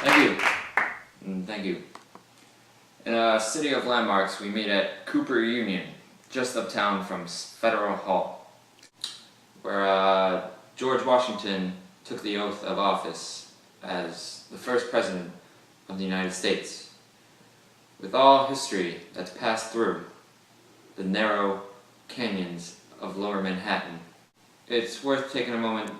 Thank you. Thank you. In a city of landmarks, we meet at Cooper Union, just uptown from Federal Hall, where George Washington took the oath of office as the first president of the United States. With all history that's passed through the narrow canyons of Lower Manhattan, it's worth taking a moment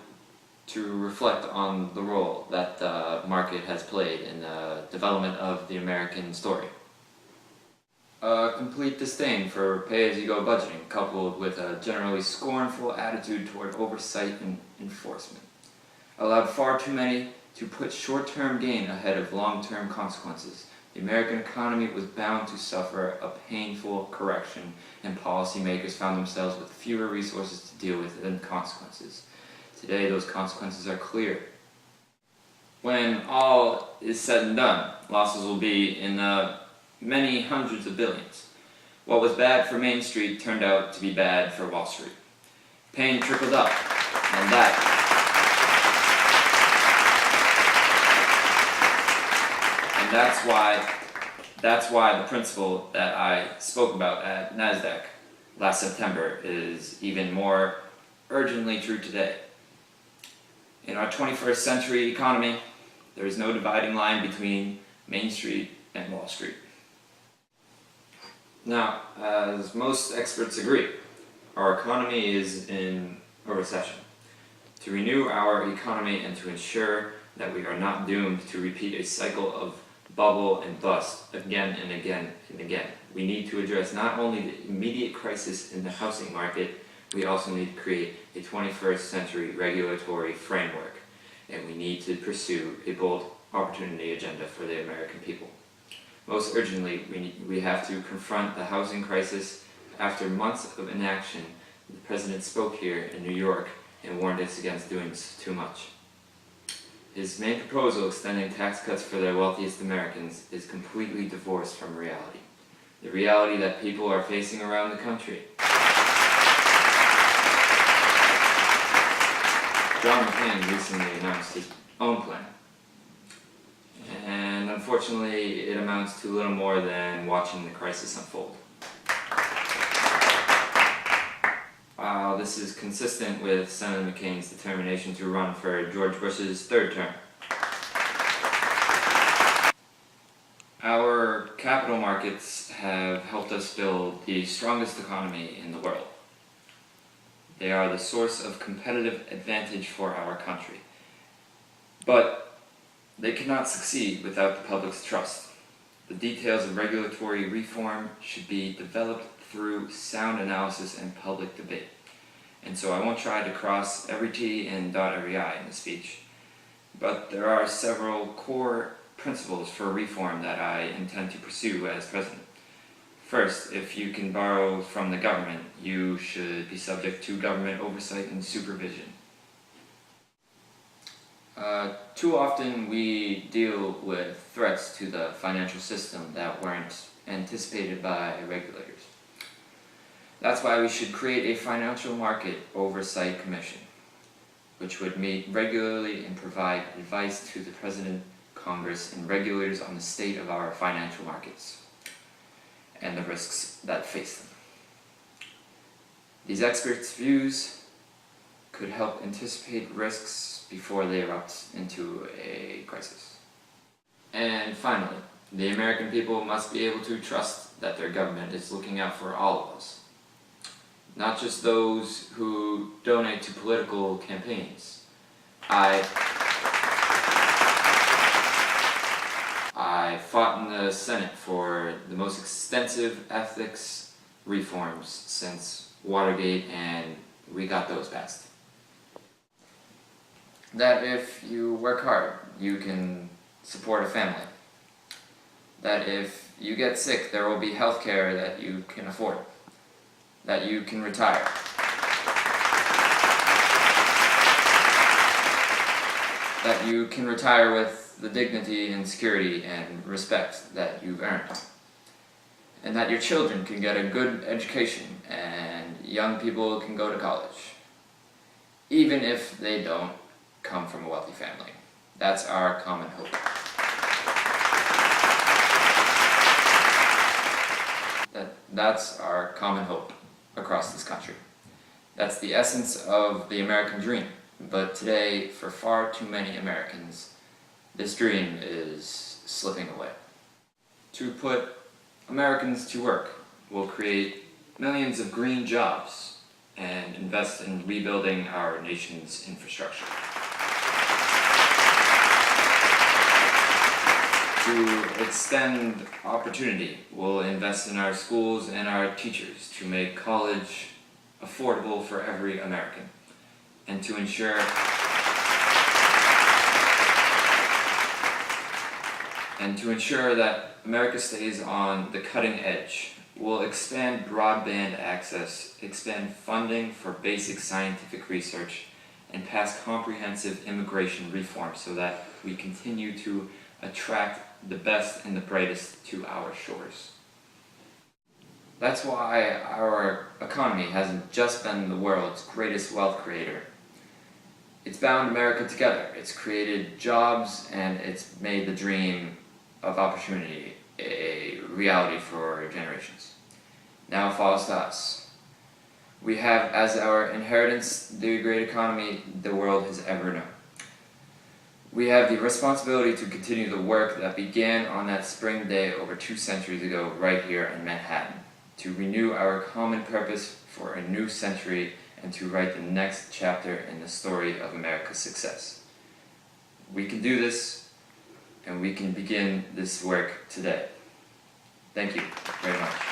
to reflect on the role that the market has played in the development of the American story. A complete disdain for pay-as-you-go budgeting, coupled with a generally scornful attitude toward oversight and enforcement, allowed far too many to put short-term gain ahead of long-term consequences. The American economy was bound to suffer a painful correction, and policymakers found themselves with fewer resources to deal with than consequences. Today, those consequences are clear. When all is said and done, losses will be in the many hundreds of billions. What was bad for Main Street turned out to be bad for Wall Street. Pain trickled up, and that's why the principle that I spoke about at NASDAQ last September is even more urgently true today. In our 21st century economy, there is no dividing line between Main Street and Wall Street. Now, as most experts agree, our economy is in a recession. To renew our economy and to ensure that we are not doomed to repeat a cycle of bubble and bust again and again and again, we need to address not only the immediate crisis in the housing market, we also need to create a 21st century regulatory framework, and we need to pursue a bold opportunity agenda for the American people. Most urgently, we have to confront the housing crisis. After months of inaction, the President spoke here in New York and warned us against doing too much. His main proposal, extending tax cuts for the wealthiest Americans, is completely divorced from reality. The reality that people are facing around the country. John McCain recently announced his own plan. And unfortunately, it amounts to little more than watching the crisis unfold. While this is consistent with Senator McCain's determination to run for George Bush's third term. Our capital markets have helped us build the strongest economy in the world. They are the source of competitive advantage for our country. But they cannot succeed without the public's trust. The details of regulatory reform should be developed through sound analysis and public debate. And so I won't try to cross every T and dot every I in the speech. But there are several core principles for reform that I intend to pursue as president. First, if you can borrow from the government, you should be subject to government oversight and supervision. Too often we deal with threats to the financial system that weren't anticipated by regulators. That's why we should create a financial market oversight commission, which would meet regularly and provide advice to the President, Congress, and regulators on the state of our financial markets and the risks that face them. These experts' views could help anticipate risks before they erupt into a crisis. And finally, the American people must be able to trust that their government is looking out for all of us, not just those who donate to political campaigns. I fought in the Senate for the most extensive ethics reforms since Watergate, and we got those passed. That if you work hard, you can support a family. That if you get sick, there will be health care that you can afford. That you can retire. That you can retire with the dignity and security and respect that you've earned. And that your children can get a good education and young people can go to college, even if they don't come from a wealthy family. That's our common hope. That's our common hope across this country. That's the essence of the American dream. But today, for far too many Americans, this dream is slipping away. To put Americans to work will create millions of green jobs and invest in rebuilding our nation's infrastructure. To extend opportunity, we'll invest in our schools and our teachers to make college affordable for every American. And to ensure that America stays on the cutting edge, we'll expand broadband access, expand funding for basic scientific research, and pass comprehensive immigration reform so that we continue to attract the best and the brightest to our shores. That's why our economy hasn't just been the world's greatest wealth creator. It's bound America together. It's created jobs, and it's made the dream of opportunity a reality for generations. Now it falls to us. We have as our inheritance the great economy the world has ever known. We have the responsibility to continue the work that began on that spring day over 2 centuries ago right here in Manhattan, to renew our common purpose for a new century and to write the next chapter in the story of America's success. We can do this, and we can begin this work today. Thank you very much.